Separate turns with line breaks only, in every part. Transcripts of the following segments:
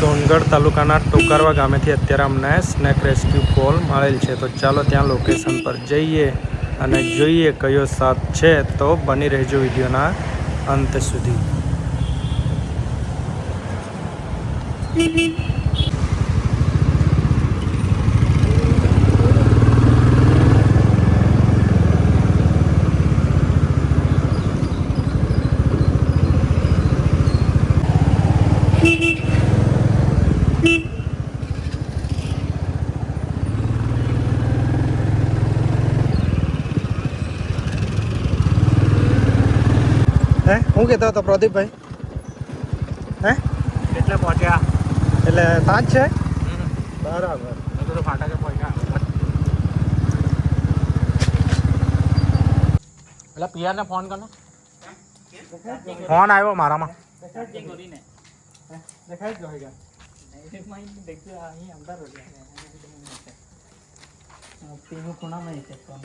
સોનગઢ તાલુકાના ટોકારવા ગામેથી અત્યારે અમને સ્નેક રેસ્ક્યુ કોલ મળેલ છે, તો ચાલો ત્યાં લોકેશન પર જઈએ અને જોઈએ કયો સાપ છે. તો બની રહેજો વિડીયોના અંત સુધી. હું કહેતો હતો પ્રદીપભાઈ?
એટલે પહોંચ્યા
એટલે પાંચ છે. બરાબર.
તો ફાટા પહોંચ્યા. એટલે પિયરને ફોન કરનો.
ફોન આવ્યો મારામાં.
દેખાય જ હોય અહીં અંદર પીનું ખૂણામાં છે ફોન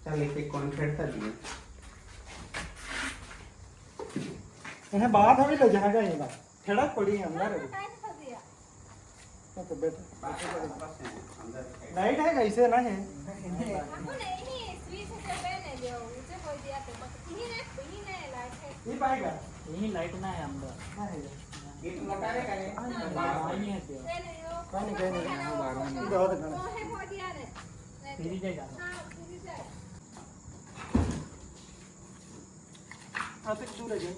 ચાલ એક કોણ ખેડતા જઈએ.
એને બહાર આવી લો જहाँ का ये ठेड़ा पड़ी है अंदर तो बेटा लाइट है कैसे ना है ये पाएगा
यही लाइट ना है अंदर
ये तो मोटा है करे
नहीं है
कहीं
फिर जाएगा
आते दूर है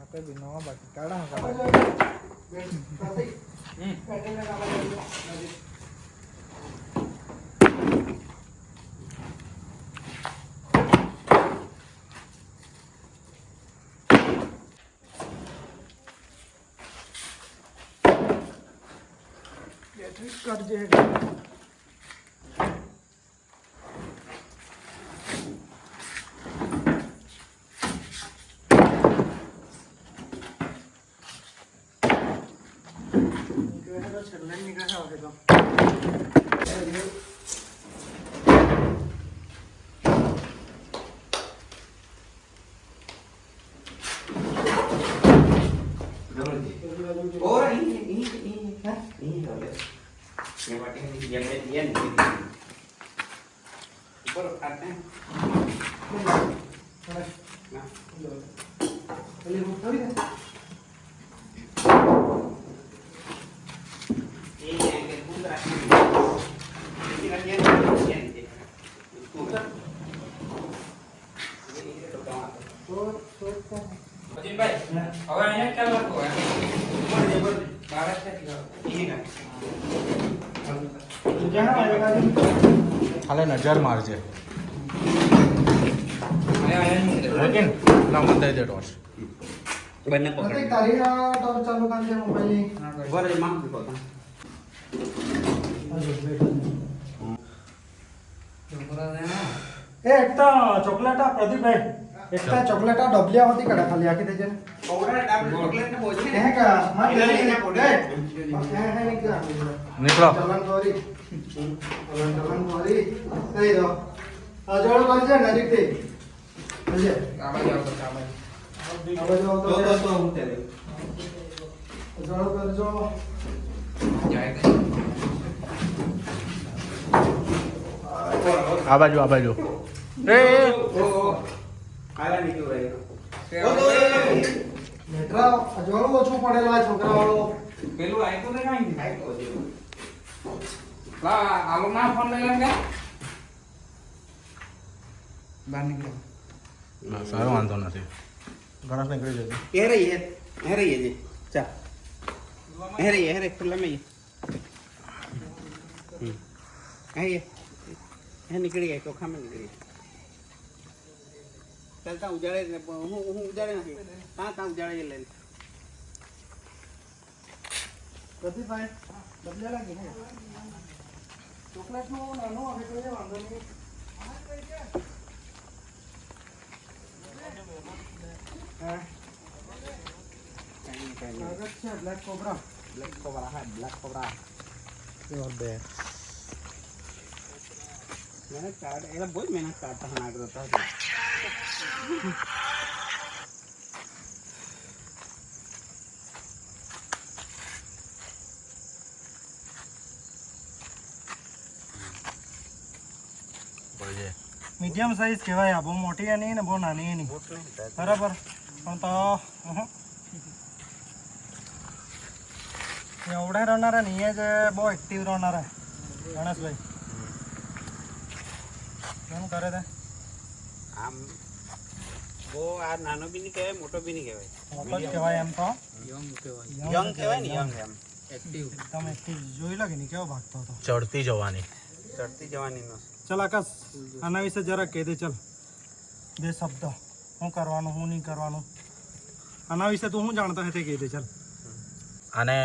आते भी नवा बाकी काढ़ा कर जाएगा.
और ये बाटे ये ऊपर उठाते हैं ना
पहले वो थोड़ी है
ये एंगल पूरा रखते हैं ये इसको उधर ये तो कहां
तो
अजीम भाई अब आने क्या बात हुआ है ऊपर 12 से ये ना
जहाँ आएगा
खाली नजर मारजे
लेकिन
ना मत दे टॉर्च
बनने
पकड़
पकड़
तारीखा टॉर्च चालू कर दे मोबाइल
ऊपर मां दिखाता
ए एकटा चॉकलेट प्रदीप भाई एकटा चॉकलेट डबलिया होती कड़ा खाली आके देजे
पाउडर डाल चॉकलेट ने बोझे
है का मार
इधर
ले
लेना पाउडर
है निकला
निकलो
चलन कोरी सही दो जोड़ कर जे नजीक थी समझे
आवाज आओ
तो
हम तेरे
जोड़ कर जो
जाएगा
आ बाजू ए
आला नहीं क्यों रहेगा
नेत्रा जोड़ो ओछो पड़ेलो आ छोकरा वाળો
પેલું આઈકો ને કાઈ આઈકો લા આલો ના ફોન લઈ લેંગે બહાર નીકળો
ના સારો વાંધો નથી ગણેશ નીકળી જશે
એ રહી છે ચા એ રહી ખુલ્લા में ये निकल गया चोखा में निकल गया
ચાલ ત્યાં ઉજાડે ને હું ઉજાડે નથી ત્યાં ઉજાડે લઈ
પ્રદીપભાઈ બદલેલા કે નહીં ચોકલેટનો નાનો આવે તો એ વાંધો નહીં હા કાગજ છે black cobra
black cobra
your bag
મહેનત કાઢ એટલે બહુ જ મહેનત કાઢતા હતા આગળ હતા
મીડિયમ સાઈઝ કહેવાય આ બહુ મોટી એ નહીં ને બહુ નાની એ નહીં બરાબર પણ તો એવડા રનર નહીં એ જ બહુ એક્ટિવ રનર હે ગણેશભાઈ કેમ કરે તે
આમ બહુ આ નાનો બી નહીં કહેવાય મોટો બી નહીં કહેવાય
મોટો જ કહેવાય એમ તો
યંગ કહેવાય ને યંગ એમ
એકદમ એક્ટિવ જોઈ લો કે નહીં કેવો ભાગતો હતો
ચડતી જવાની
ચડતી જવાનીનો
ચલ આકાશ આના વિશે જરા કહી દે ચલ બે શબ્દ શું કરવાનું શું નહીં કરવાનું આના વિશે તું શું જાણતો હે તે કહી દે ચલ
આને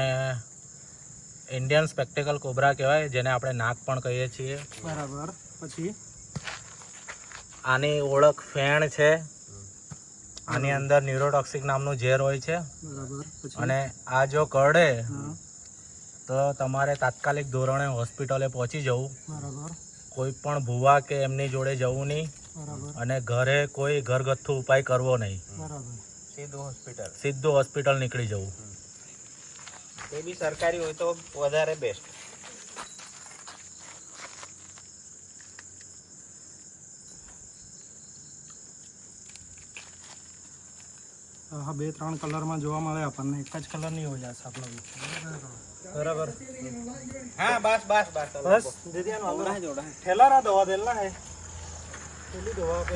ઇન્ડિયન સ્પેક્ટેકલ કોબરા કહેવાય જેને આપણે નાગ પણ કહીએ છીએ
બરાબર પછી
આની ઓળખ ફેણ છે આની અંદર ન્યુરોટોક્સિક નામનું ઝેર હોય છે
બરાબર પછી
અને આ જો કરડે
હા
તો તમારે તાત્કાલિક ધોરણે હોસ્પિટલે પહોંચી જવું
બરાબર
કોઈ પણ ભૂવા કે એમની જોડે જવું નહીં
બરાબર
અને ઘરે કોઈ ઘરગથ્થુ ઉપાય કરવો નહીં
બરાબર
સીધું હોસ્પિટલ નીકળી જવું
એ બી સરકારી હોય તો વધારે બેસ્ટ
હા બે ત્રણ કલરમાં જોવા મળે આપણને એક જ કલર નહીં હોય આ સાપનો બરાબર
હા બસ બસ બસ
બસ દીદી આનો
જોડા જોડા
ठेला रहा दवा देना है पहली दवा पे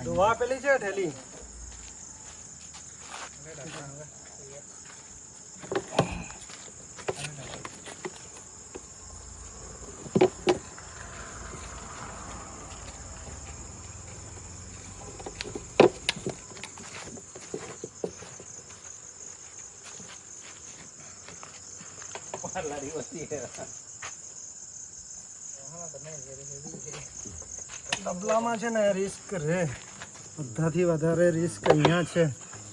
दवा पेली છે ઠેલી ડબલામાં છે ને રિસ્ક રહે બધાથી વધારે રિસ્ક અહીંયા છે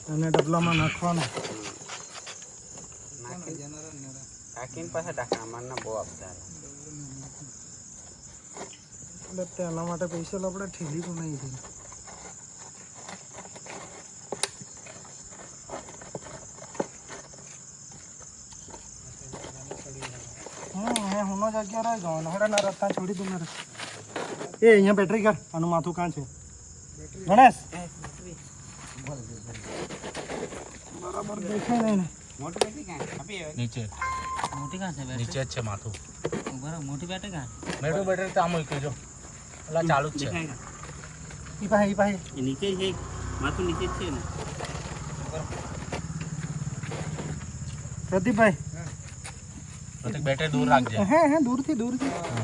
અને ડબલામાં નાખવાનો
કાકીન પાસે ટાકા અમારના બહુ આપતા
એટલે તેના માટે પૈસા આપણે ઠેલી પણ નહીં થઈ मैं हुनो जगह रह जाऊँ ना ना रस्ता छोड़ी तू मेरे ए यहाँ बैटरी कर अनु माथु कहाँ छे गणेश बराबर देखे नहीं
મોટી બેટી ક્યાં આપી
નીચે
મોટી કાં છે
નીચે જ છે માથું
બરાબર મોટી બેટરી કાં
મેળું બેટરી તો આમ મૂકી જો એટલે ચાલુ જ છે
ई पाहे
એ નીચે છે માથું નીચે જ છે ને
प्रदीप भाई
પ્રતિક બેટરી દૂર રાખજે
हैं दूर थी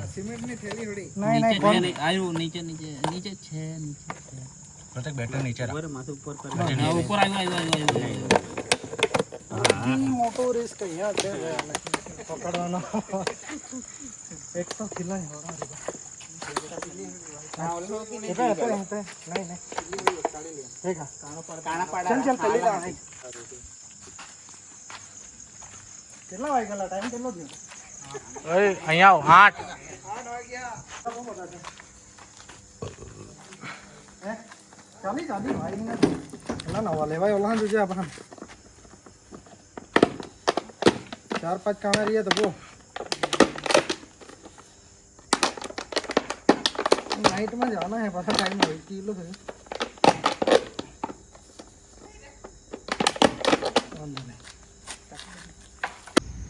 सीमेंट ની થેલી હોડી नहीं नहीं कौन
આવ્યું નીચે નીચે નીચે જ છે નીચે જ છે
પ્રતિક બેટરી નીચે રાખ
ઉપર માથું ઉપર કર
હા, ઉપર આવ્યું
મોટો રિસ્ક અહીંયા છે પકડવાનો એક તો ખીલાય नहीं देखा
કાણા પાડા
चल चल पहले ला કેટલા વાગ્યા ટાઈમ કેટલો થયો
ઓય અહીંયા આવ 8
ચાલી ભાઈ ના નવા લેવાય ઓલા જોજે આપણે 4-5 કાણા રહીએ તો બહુ नाइट में जाना है पता टाइम हो किलो है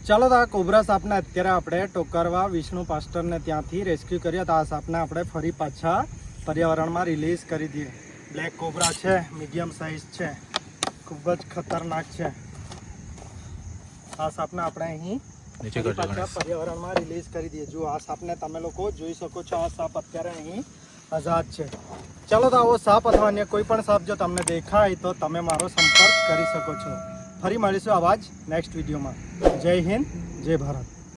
ચાલો તો આ કોબરા સાપને અત્યારે આપણે ટોકરવા વિષ્ણુ પાસ્ટરને ત્યાંથી રેસ્ક્યુ કર્યા તો આ સાપને આપણે ફરી પાછા પર્યાવરણમાં રિલીઝ કરી દઈએ બ્લેક કોબરા છે મીડિયમ સાઇઝ છે ખૂબ જ ખતરનાક છે આ સાપને આપણે અહીં
નીચે
ફરી
કરજો
પાછા
ગણેશ.
પર્યાવરણમાં રિલીઝ કરી દઈએ. જો આ સાપને તમે લોકો જોઈ શકો છો, આ સાપ અત્યારે અહીં આઝાદ છે. ચાલો તો આવો સાપ અથવા અન્ય કોઈ પણ સાપ જો તમને દેખાય તો તમે મારો સંપર્ક કરી શકો છો. ફરી મળીશું આવા જ નેક્સ્ટ વિડીયોમાં. જય હિન્દ, જય ભારત.